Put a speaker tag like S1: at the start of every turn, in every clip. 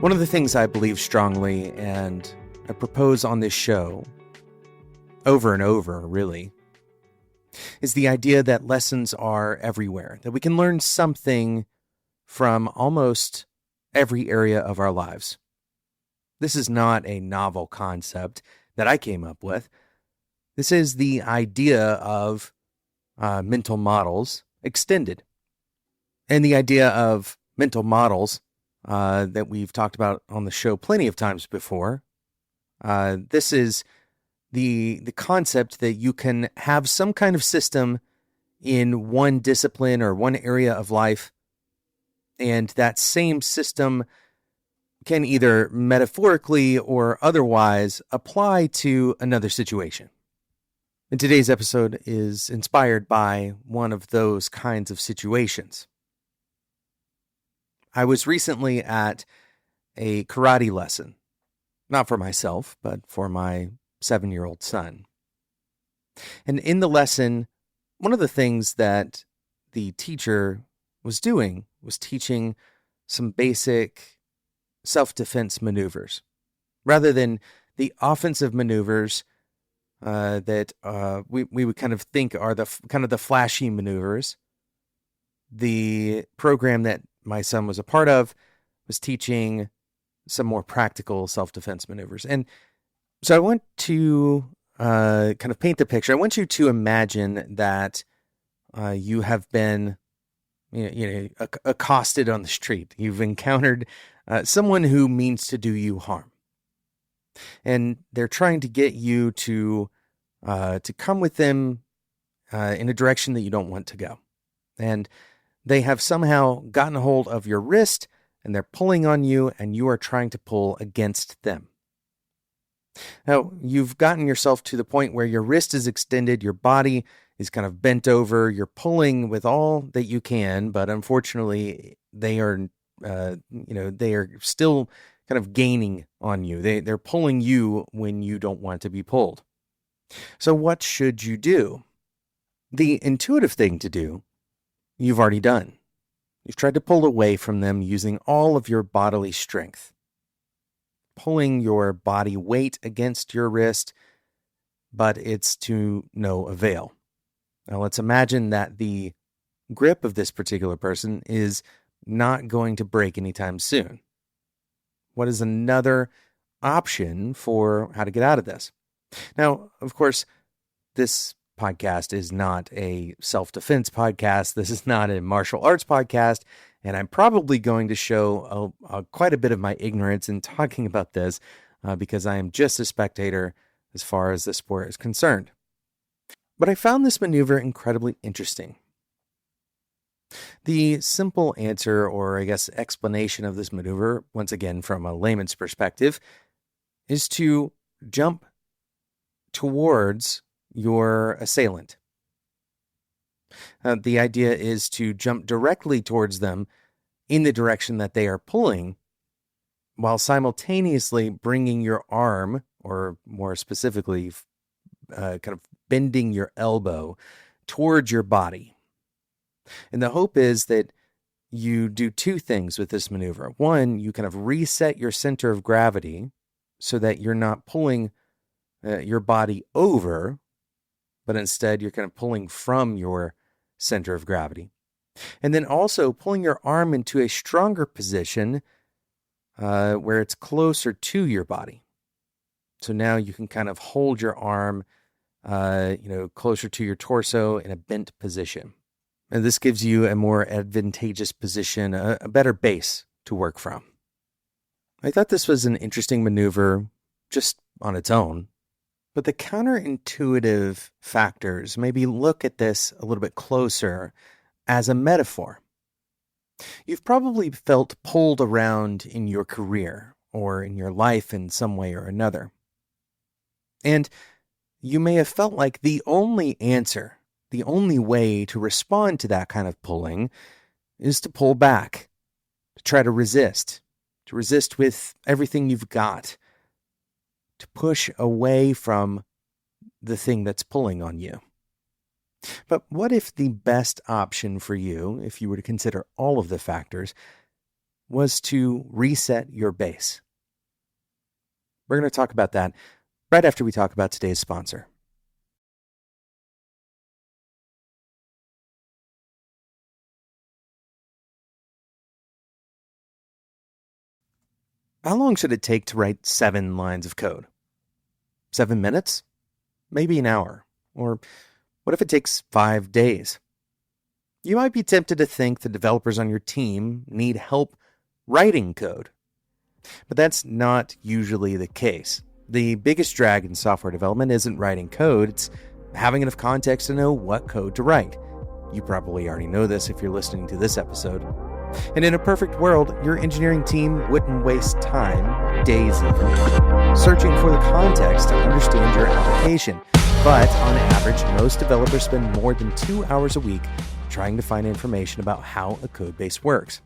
S1: One of the things I believe strongly, and I propose on this show, over and over, really, is the idea that lessons are everywhere, that we can learn something from almost every area of our lives. This is not a novel concept that I came up with. This is the idea of mental models extended. And the idea of mental models that we've talked about on the show plenty of times before. This is the concept that you can have some kind of system in one discipline or one area of life, and that same system can either metaphorically or otherwise apply to another situation. And today's episode is inspired by one of those kinds of situations. I was recently at a karate lesson, not for myself, but for my 7-year-old son. And in the lesson, one of the things that the teacher was doing was teaching some basic self-defense maneuvers, rather than the offensive maneuvers that we would kind of think are the flashy maneuvers. The program that my son was a part of was teaching some more practical self-defense maneuvers. And so I want to kind of paint the picture. I want you to imagine that you have been accosted on the street. You've encountered someone who means to do you harm. And they're trying to get you to come with them in a direction that you don't want to go. And they have somehow gotten a hold of your wrist, and they're pulling on you, and you are trying to pull against them. Now, you've gotten yourself to the point where your wrist is extended, your body is kind of bent over, you're pulling with all that you can, but unfortunately, they are still kind of gaining on you. They're pulling you when you don't want to be pulled. So what should you do? The intuitive thing to do, you've already done. You've tried to pull away from them using all of your bodily strength, pulling your body weight against your wrist, but it's to no avail. Now let's imagine that the grip of this particular person is not going to break anytime soon. What is another option for how to get out of this? Now, of course, this podcast is not a self-defense podcast. This is not a martial arts podcast, and I'm probably going to show quite a bit of my ignorance in talking about this because I am just a spectator as far as the sport is concerned. But I found this maneuver incredibly interesting. The simple answer, or I guess explanation of this maneuver, once again from a layman's perspective, is to jump towards your assailant. The idea is to jump directly towards them in the direction that they are pulling, while simultaneously bringing your arm, or more specifically, kind of bending your elbow towards your body. And the hope is that you do two things with this maneuver. One, you kind of reset your center of gravity so that you're not pulling your body over, but instead you're kind of pulling from your center of gravity. And then also pulling your arm into a stronger position where it's closer to your body. So now you can kind of hold your arm closer to your torso in a bent position. And this gives you a more advantageous position, a better base to work from. I thought this was an interesting maneuver just on its own. But the counterintuitive factors, maybe look at this a little bit closer as a metaphor. You've probably felt pulled around in your career or in your life in some way or another. And you may have felt like the only answer, the only way to respond to that kind of pulling is to pull back, to try to resist with everything you've got, to push away from the thing that's pulling on you. But what if the best option for you, if you were to consider all of the factors, was to reset your base. We're going to talk about that right after we talk about today's sponsor. How long should it take to write 7 lines of code? 7 minutes? Maybe an hour? Or what if it takes 5 days? You might be tempted to think the developers on your team need help writing code. But that's not usually the case. The biggest drag in software development isn't writing code, it's having enough context to know what code to write. You probably already know this if you're listening to this episode. And in a perfect world, your engineering team wouldn't waste time, days even, searching for the context to understand your application. But on average, most developers spend more than 2 hours a week trying to find information about how a code base works.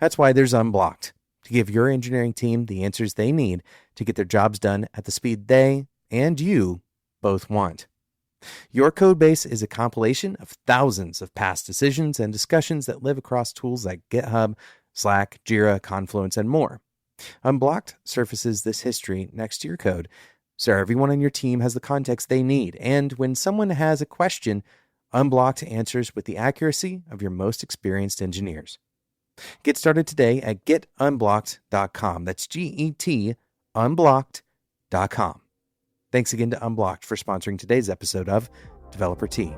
S1: That's why there's Unblocked, to give your engineering team the answers they need to get their jobs done at the speed they and you both want. Your code base is a compilation of thousands of past decisions and discussions that live across tools like GitHub, Slack, Jira, Confluence, and more. Unblocked surfaces this history next to your code, so everyone on your team has the context they need, and when someone has a question, Unblocked answers with the accuracy of your most experienced engineers. Get started today at getunblocked.com. That's GET unblocked.com. Thanks again to Unblocked for sponsoring today's episode of Developer Tea.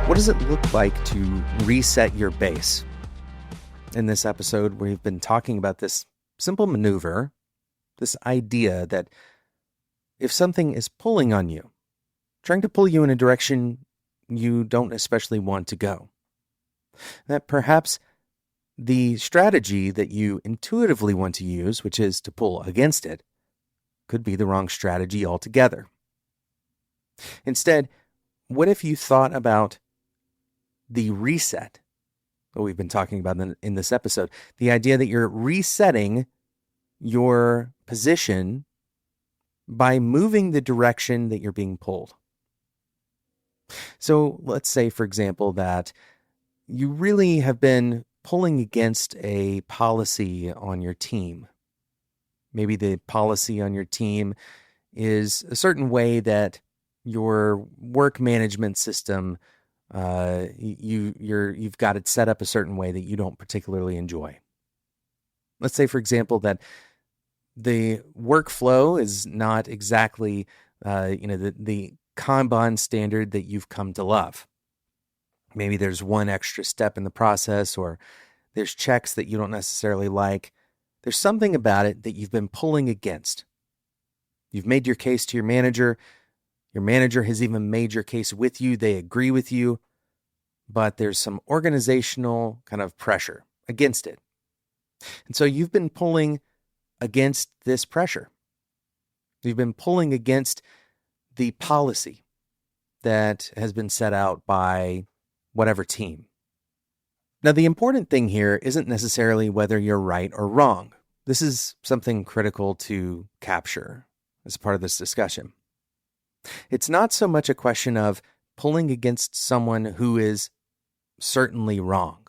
S1: What does it look like to reset your base? In this episode, we've been talking about this simple maneuver, this idea that if something is pulling on you, trying to pull you in a direction you don't especially want to go, that perhaps the strategy that you intuitively want to use, which is to pull against it, could be the wrong strategy altogether. Instead, what if you thought about the reset that we've been talking about in this episode? The idea that you're resetting your position by moving the direction that you're being pulled. So let's say, for example, that you really have been pulling against a policy on your team. Maybe the policy on your team is a certain way that your work management system, you've got it set up a certain way that you don't particularly enjoy. Let's say, for example, that the workflow is not exactly, the Kanban standard that you've come to love. Maybe there's one extra step in the process, or there's checks that you don't necessarily like. There's something about it that you've been pulling against. You've made your case to your manager. Your manager has even made your case with you. They agree with you, but there's some organizational kind of pressure against it. And so you've been pulling against this pressure. You've been pulling against the policy that has been set out by whatever team. Now, the important thing here isn't necessarily whether you're right or wrong. This is something critical to capture as part of this discussion. It's not so much a question of pulling against someone who is certainly wrong.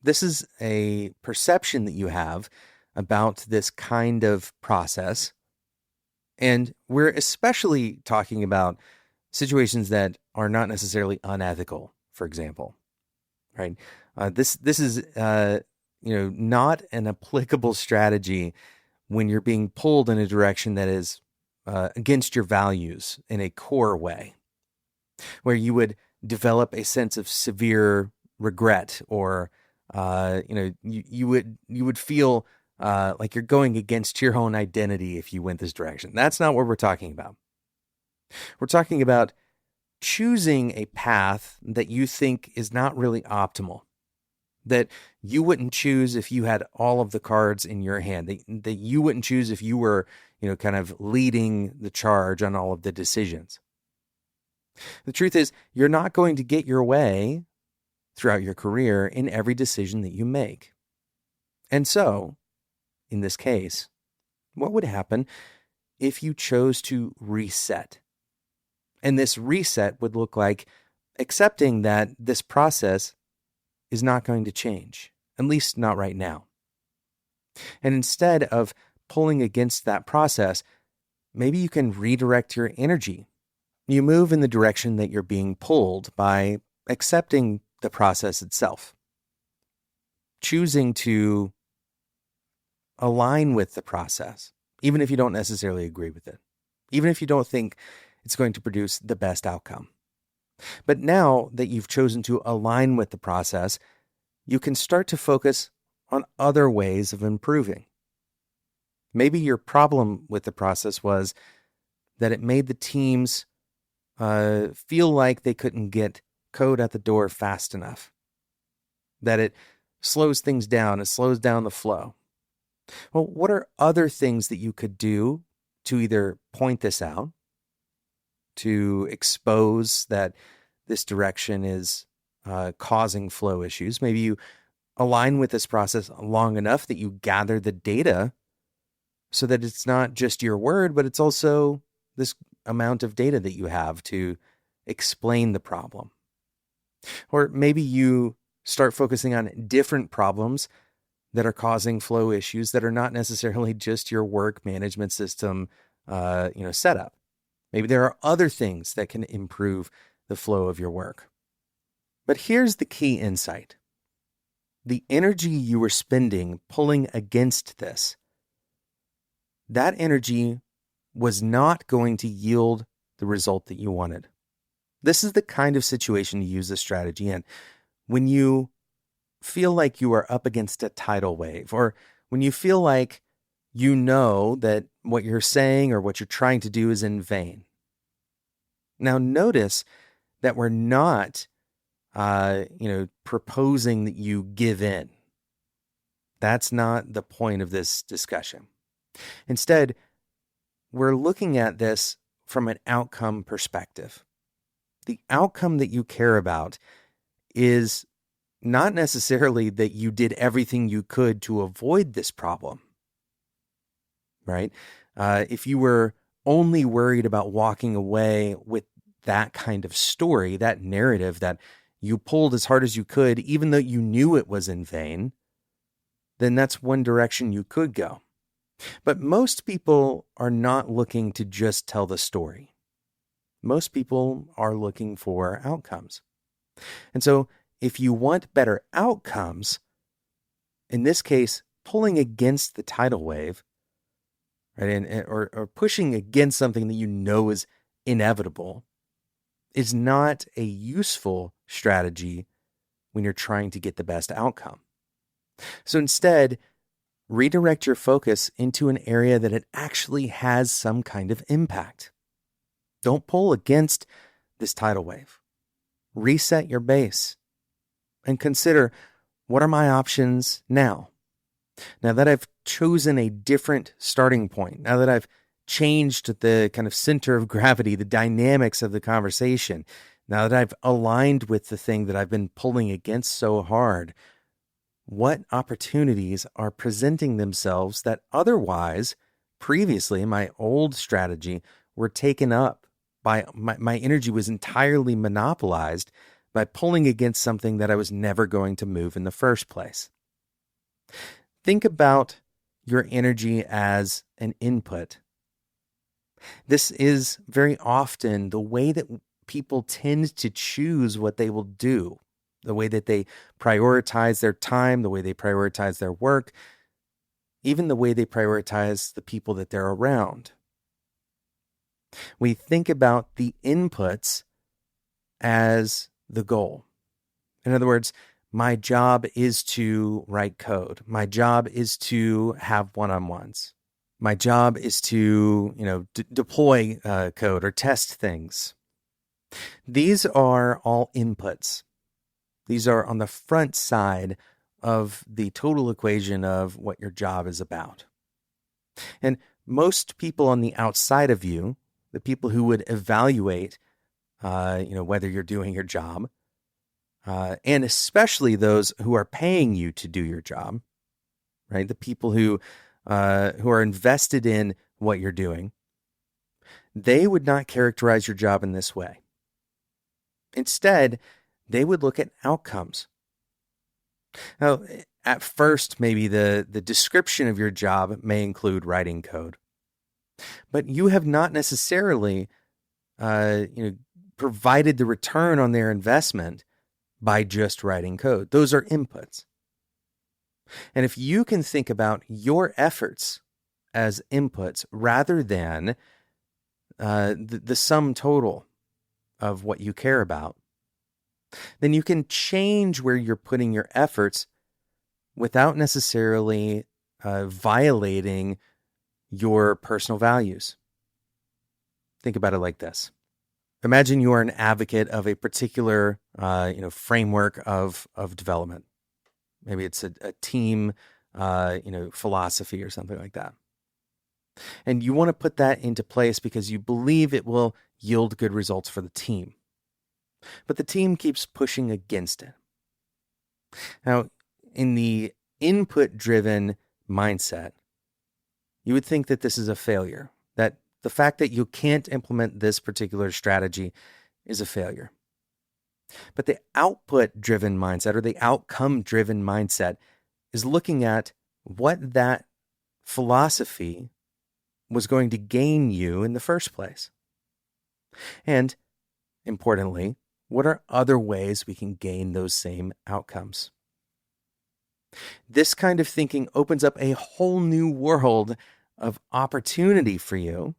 S1: This is a perception that you have about this kind of process. And we're especially talking about situations that are not necessarily unethical, for example, right? This is not an applicable strategy when you're being pulled in a direction that is against your values in a core way, where you would develop a sense of severe regret, or you would feel like you're going against your own identity if you went this direction. That's not what we're talking about. We're talking about choosing a path that you think is not really optimal, that you wouldn't choose if you had all of the cards in your hand, that you wouldn't choose if you were, kind of leading the charge on all of the decisions. The truth is, you're not going to get your way throughout your career in every decision that you make. And so, in this case, what would happen if you chose to reset. And this reset would look like accepting that this process is not going to change, at least not right now. And instead of pulling against that process, maybe you can redirect your energy. You move in the direction that you're being pulled by accepting the process itself, choosing to align with the process, even if you don't necessarily agree with it, even if you don't think it's going to produce the best outcome. But now that you've chosen to align with the process, you can start to focus on other ways of improving. Maybe your problem with the process was that it made the teams feel like they couldn't get code at the door fast enough, that it slows things down, it slows down the flow. Well, what are other things that you could do to either point this out, to expose that this direction is causing flow issues? Maybe you align with this process long enough that you gather the data so that it's not just your word, but it's also this amount of data that you have to explain the problem. Or maybe you start focusing on different problems that are causing flow issues that are not necessarily just your work management system, setup. Maybe there are other things that can improve the flow of your work. But here's the key insight. The energy you were spending pulling against this, that energy was not going to yield the result that you wanted. This is the kind of situation to use this strategy in. When you feel like you are up against a tidal wave, or when you feel like you know that what you're saying or what you're trying to do is in vain. Now notice that we're not proposing that you give in. That's not the point of this discussion. Instead, we're looking at this from an outcome perspective. The outcome that you care about is not necessarily that you did everything you could to avoid this problem, right? If you were only worried about walking away with that kind of story, that narrative that you pulled as hard as you could, even though you knew it was in vain, then that's one direction you could go. But most people are not looking to just tell the story. Most people are looking for outcomes. And so if you want better outcomes, in this case, pulling against the tidal wave, right, or pushing against something that you know is inevitable, is not a useful strategy when you're trying to get the best outcome. So instead, redirect your focus into an area that it actually has some kind of impact. Don't pull against this tidal wave. Reset your base and consider, what are my options now? Now that I've chosen a different starting point, now that I've changed the kind of center of gravity, the dynamics of the conversation, now that I've aligned with the thing that I've been pulling against so hard, what opportunities are presenting themselves that otherwise, previously, my old strategy, were taken up by my energy was entirely monopolized by pulling against something that I was never going to move in the first place. Think about your energy as an input. This is very often the way that people tend to choose what they will do, the way that they prioritize their time, the way they prioritize their work, even the way they prioritize the people that they're around. We think about the inputs as the goal. In other words, my job is to write code. My job is to have one-on-ones. My job is to, deploy code or test things. These are all inputs. These are on the front side of the total equation of what your job is about. And most people on the outside of you, the people who would evaluate, whether you're doing your job, and especially those who are paying you to do your job, right? The people who are invested in what you're doing, they would not characterize your job in this way. Instead, they would look at outcomes. Now, at first, maybe the description of your job may include writing code, but you have not necessarily provided the return on their investment by just writing code. Those are inputs. And if you can think about your efforts as inputs rather than the sum total of what you care about, then you can change where you're putting your efforts without necessarily violating your personal values. Think about it like this. Imagine you are an advocate of a particular framework of development. Maybe it's a team philosophy or something like that. And you want to put that into place because you believe it will yield good results for the team. But the team keeps pushing against it. Now, in the input-driven mindset, you would think that this is a failure, that the fact that you can't implement this particular strategy is a failure. But the output-driven mindset or the outcome-driven mindset is looking at what that philosophy was going to gain you in the first place. And importantly, what are other ways we can gain those same outcomes? This kind of thinking opens up a whole new world of opportunity for you,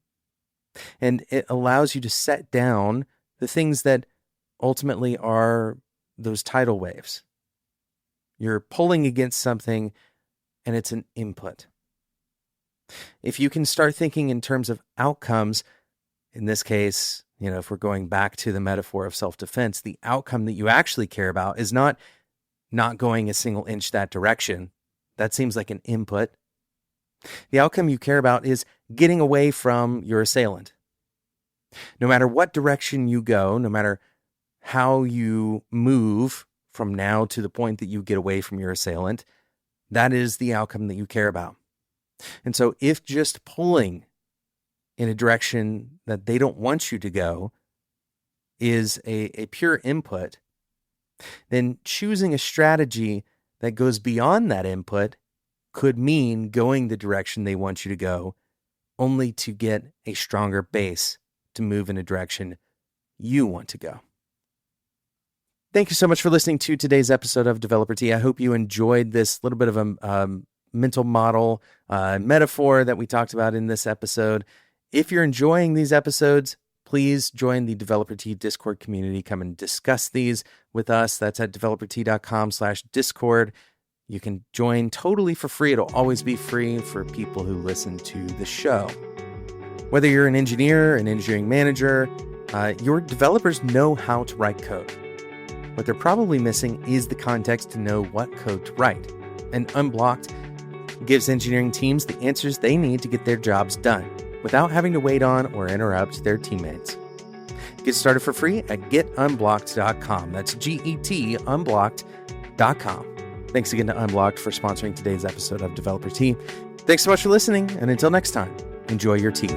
S1: and it allows you to set down the things that ultimately are those tidal waves. You're pulling against something, and it's an input. If you can start thinking in terms of outcomes, in this case, if we're going back to the metaphor of self-defense, the outcome that you actually care about is not going a single inch that direction. That seems like an input. The outcome you care about is getting away from your assailant. No matter what direction you go, no matter how you move from now to the point that you get away from your assailant, that is the outcome that you care about. And so if just pulling in a direction that they don't want you to go is a pure input, then choosing a strategy that goes beyond that input could mean going the direction they want you to go, only to get a stronger base to move in a direction you want to go. Thank you so much for listening to today's episode of Developer Tea. I hope you enjoyed this little bit of a mental model metaphor that we talked about in this episode. If you're enjoying these episodes, please join the Developer Tea Discord community. Come and discuss these with us. That's at developertea.com/Discord. You can join totally for free. It'll always be free for people who listen to the show. Whether you're an engineer, an engineering manager, your developers know how to write code. What they're probably missing is the context to know what code to write. And Unblocked gives engineering teams the answers they need to get their jobs done without having to wait on or interrupt their teammates. Get started for free at getunblocked.com. That's GET unblocked.com. Thanks again to Unblocked for sponsoring today's episode of Developer Tea. Thanks so much for listening, and until next time, enjoy your tea.